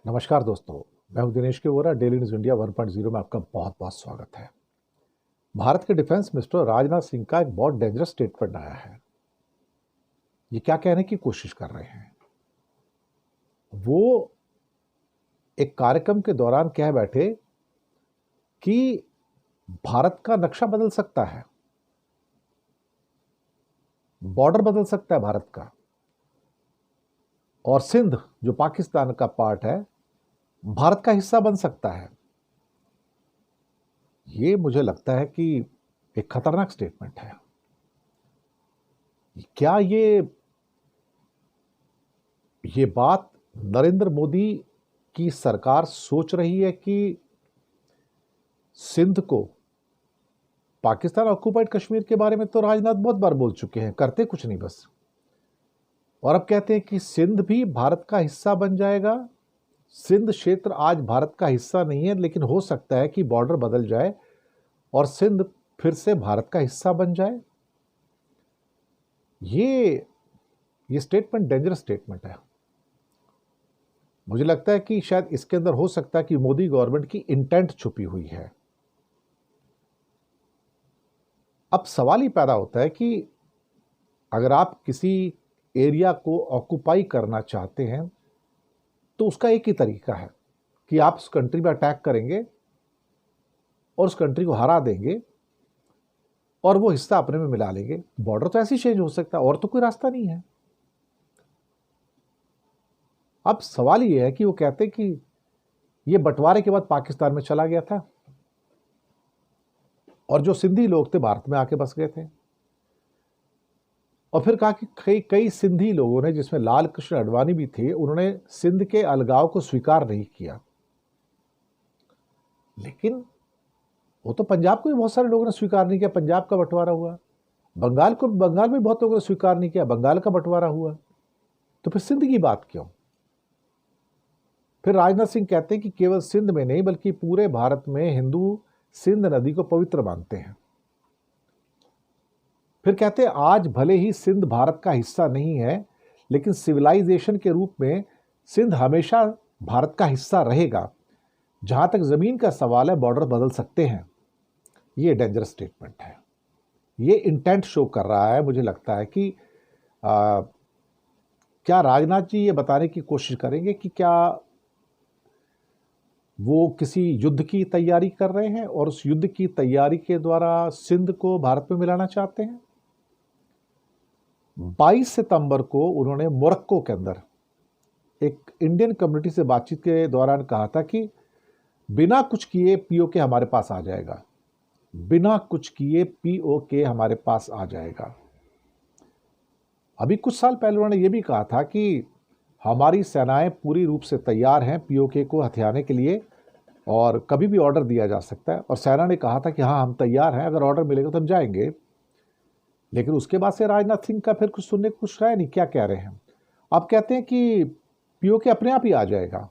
नमस्कार दोस्तों। मैं हूं दिनेश के वोरा। डेली न्यूज इंडिया 1.0 में आपका बहुत बहुत स्वागत है। भारत के डिफेंस मिनिस्टर राजनाथ सिंह का एक बहुत डेंजरस स्टेटमेंट आया है। ये क्या कहने की कोशिश कर रहे हैं? वो एक कार्यक्रम के दौरान कह बैठे कि भारत का नक्शा बदल सकता है, बॉर्डर बदल सकता है भारत का, और सिंध जो पाकिस्तान का पार्ट है भारत का हिस्सा बन सकता है। ये मुझे लगता है कि एक खतरनाक स्टेटमेंट है। क्या ये बात नरेंद्र मोदी की सरकार सोच रही है कि सिंध को, पाकिस्तान ऑक्युपाइड कश्मीर के बारे में तो राजनाथ बहुत बार बोल चुके हैं, करते कुछ नहीं बस, और अब कहते हैं कि सिंध भी भारत का हिस्सा बन जाएगा। सिंध क्षेत्र आज भारत का हिस्सा नहीं है, लेकिन हो सकता है कि बॉर्डर बदल जाए और सिंध फिर से भारत का हिस्सा बन जाए। ये स्टेटमेंट डेंजरस स्टेटमेंट है। मुझे लगता है कि शायद इसके अंदर हो सकता है कि मोदी गवर्नमेंट की इंटेंट छुपी हुई है। अब सवाल ही पैदा होता है कि अगर आप किसी एरिया को ऑक्युपाई करना चाहते हैं तो उसका एक ही तरीका है कि आप उस कंट्री में अटैक करेंगे और उस कंट्री को हरा देंगे और वो हिस्सा अपने में मिला लेंगे। बॉर्डर तो ऐसे ही चेंज हो सकता है, और तो कोई रास्ता नहीं है। अब सवाल ये है कि वो कहते हैं कि ये बंटवारे के बाद पाकिस्तान में चला गया था और जो सिंधी लोग थे भारत में आके बस गए थे, और फिर कहा कि कई कई सिंधी लोगों ने, जिसमें लाल कृष्ण आडवाणी भी थे, उन्होंने सिंध के अलगाव को स्वीकार नहीं किया। लेकिन वो तो पंजाब को भी बहुत सारे लोगों ने स्वीकार नहीं किया, पंजाब का बंटवारा हुआ। बंगाल में बहुत लोगों ने स्वीकार नहीं किया, बंगाल का बंटवारा हुआ। तो फिर सिंध की बात क्यों? फिर राजनाथ सिंह कहते हैं कि केवल सिंध में नहीं बल्कि पूरे भारत में हिंदू सिंध नदी को पवित्र मानते हैं। फिर कहते हैं आज भले ही सिंध भारत का हिस्सा नहीं है, लेकिन सिविलाइजेशन के रूप में सिंध हमेशा भारत का हिस्सा रहेगा। जहां तक जमीन का सवाल है, बॉर्डर बदल सकते हैं। ये डेंजरस स्टेटमेंट है। ये इंटेंट शो कर रहा है। मुझे लगता है कि क्या राजनाथ जी ये बताने की कोशिश करेंगे कि क्या वो किसी युद्ध की तैयारी कर रहे हैं और उस युद्ध की तैयारी के द्वारा सिंध को भारत में मिलाना चाहते हैं। 22 सितंबर को उन्होंने मोरक्को के अंदर एक इंडियन कम्युनिटी से बातचीत के दौरान कहा था कि बिना कुछ किए पीओके हमारे पास आ जाएगा, बिना कुछ किए पीओके हमारे पास आ जाएगा। अभी कुछ साल पहले उन्होंने ये भी कहा था कि हमारी सेनाएं पूरी रूप से तैयार हैं पीओके को हथियाने के लिए, और कभी भी ऑर्डर दिया जा सकता है। और सेना ने कहा था कि हाँ, हम तैयार हैं, अगर ऑर्डर मिलेगा तो हम जाएंगे। लेकिन उसके बाद से राजनाथ सिंह का फिर कुछ सुनने को कुछ रहा नहीं। क्या कह रहे हैं? आप कहते हैं कि पीओके अपने आप ही आ जाएगा।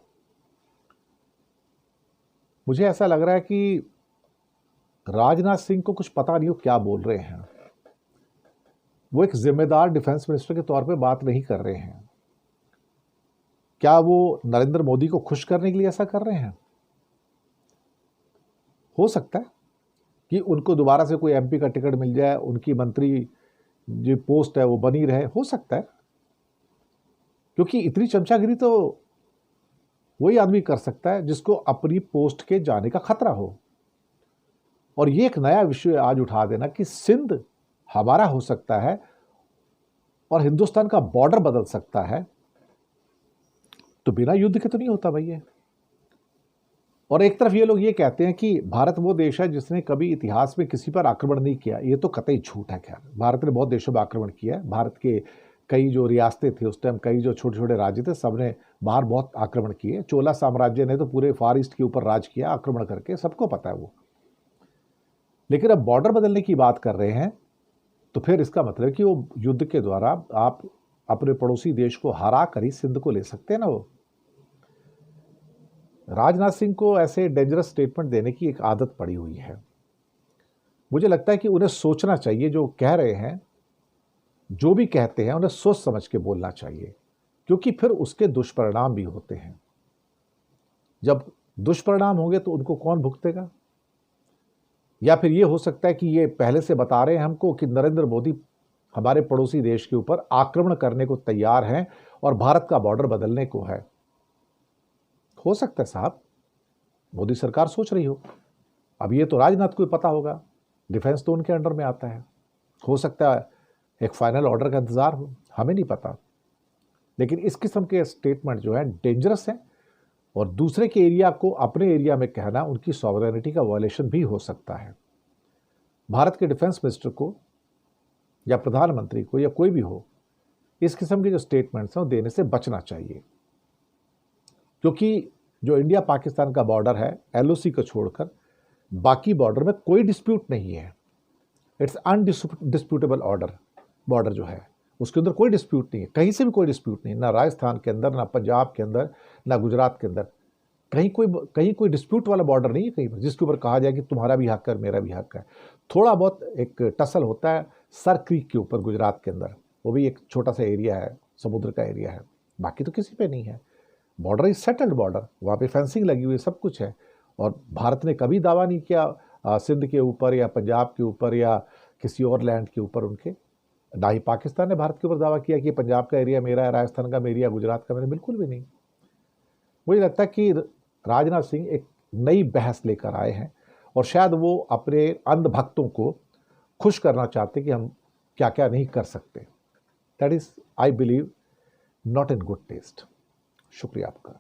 मुझे ऐसा लग रहा है कि राजनाथ सिंह को कुछ पता नहीं हो क्या बोल रहे हैं। वो एक जिम्मेदार डिफेंस मिनिस्टर के तौर पे बात नहीं कर रहे हैं। क्या वो नरेंद्र मोदी को खुश करने के लिए ऐसा कर रहे हैं? हो सकता है कि उनको दोबारा से कोई एमपी का टिकट मिल जाए, उनकी मंत्री जो पोस्ट है वो बनी रहे, हो सकता है। क्योंकि इतनी चमचागिरी तो वही आदमी कर सकता है जिसको अपनी पोस्ट के जाने का खतरा हो। और ये एक नया विषय आज उठा देना कि सिंध हमारा हो सकता है और हिंदुस्तान का बॉर्डर बदल सकता है, तो बिना युद्ध के तो नहीं होता भाई ये। और एक तरफ ये लोग ये कहते हैं कि भारत वो देश है जिसने कभी इतिहास में किसी पर आक्रमण नहीं किया। ये तो कतई झूठ है। खैर, भारत ने बहुत देशों पर आक्रमण किया है। भारत के कई जो रियासतें थी उस टाइम, कई जो छोटे छोटे राज्य थे, सबने बाहर बहुत आक्रमण किए। चोला साम्राज्य ने तो पूरे फार ईस्ट के ऊपर राज किया आक्रमण करके, सबको पता है वो। लेकिन अब बॉर्डर बदलने की बात कर रहे हैं, तो फिर इसका मतलब है कि वो युद्ध के द्वारा आप अपने पड़ोसी देश को हरा कर ही सिंध को ले सकते हैं ना। वो राजनाथ सिंह को ऐसे डेंजरस स्टेटमेंट देने की एक आदत पड़ी हुई है। मुझे लगता है कि उन्हें सोचना चाहिए। जो कह रहे हैं, जो भी कहते हैं, उन्हें सोच समझ के बोलना चाहिए, क्योंकि फिर उसके दुष्परिणाम भी होते हैं। जब दुष्परिणाम होंगे तो उनको कौन भुगतेगा? या फिर ये हो सकता है कि ये पहले से बता रहे हैं हमको कि नरेंद्र मोदी हमारे पड़ोसी देश के ऊपर आक्रमण करने को तैयार हैं और भारत का बॉर्डर बदलने को है। हो सकता है साहब, मोदी सरकार सोच रही अब ये तो राजनाथ को पता होगा, डिफेंस तो उनके अंडर में आता है। हो सकता है एक फाइनल ऑर्डर का इंतजार हो, हमें नहीं पता। लेकिन इस किस्म के स्टेटमेंट जो है डेंजरस हैं और दूसरे के एरिया को अपने एरिया में कहना उनकी सॉवरेनिटी का वायलेशन भी हो सकता है। भारत के डिफेंस मिनिस्टर को या प्रधानमंत्री को या कोई भी हो, इस किस्म के जो स्टेटमेंट्स हैं वो देने से बचना चाहिए, क्योंकि जो इंडिया पाकिस्तान का बॉर्डर है एलओसी को छोड़कर बाकी बॉर्डर में कोई डिस्प्यूट नहीं है। इट्स अनडिस्प्यूटेबल बॉर्डर जो है उसके अंदर कोई डिस्प्यूट नहीं है, कहीं से भी कोई डिस्प्यूट नहीं, ना राजस्थान के अंदर, ना पंजाब के अंदर, ना गुजरात के अंदर, कहीं कोई डिस्प्यूट वाला बॉर्डर नहीं है कहीं पर जिसके ऊपर कहा जाए कि तुम्हारा भी हक है मेरा भी हक है। थोड़ा बहुत एक टसल होता है सर क्रीक के ऊपर गुजरात के अंदर, वो भी एक छोटा सा एरिया है, समुद्र का एरिया है, बाकी तो किसी पे नहीं है। बॉर्डर इज सेटल्ड बॉर्डर, वहाँ पे फेंसिंग लगी हुई है, सब कुछ है। और भारत ने कभी दावा नहीं किया सिंध के ऊपर या पंजाब के ऊपर या किसी और लैंड के ऊपर उनके, ना ही पाकिस्तान ने भारत के ऊपर दावा किया कि पंजाब का एरिया मेरा है, राजस्थान का मेरा, गुजरात का मेरा, बिल्कुल भी नहीं। मुझे लगता है कि राजनाथ सिंह एक नई बहस लेकर आए हैं और शायद वो अपने अंधभक्तों को खुश करना चाहते कि हम क्या क्या नहीं कर सकते। That is I believe not in good taste. शुक्रिया आपका।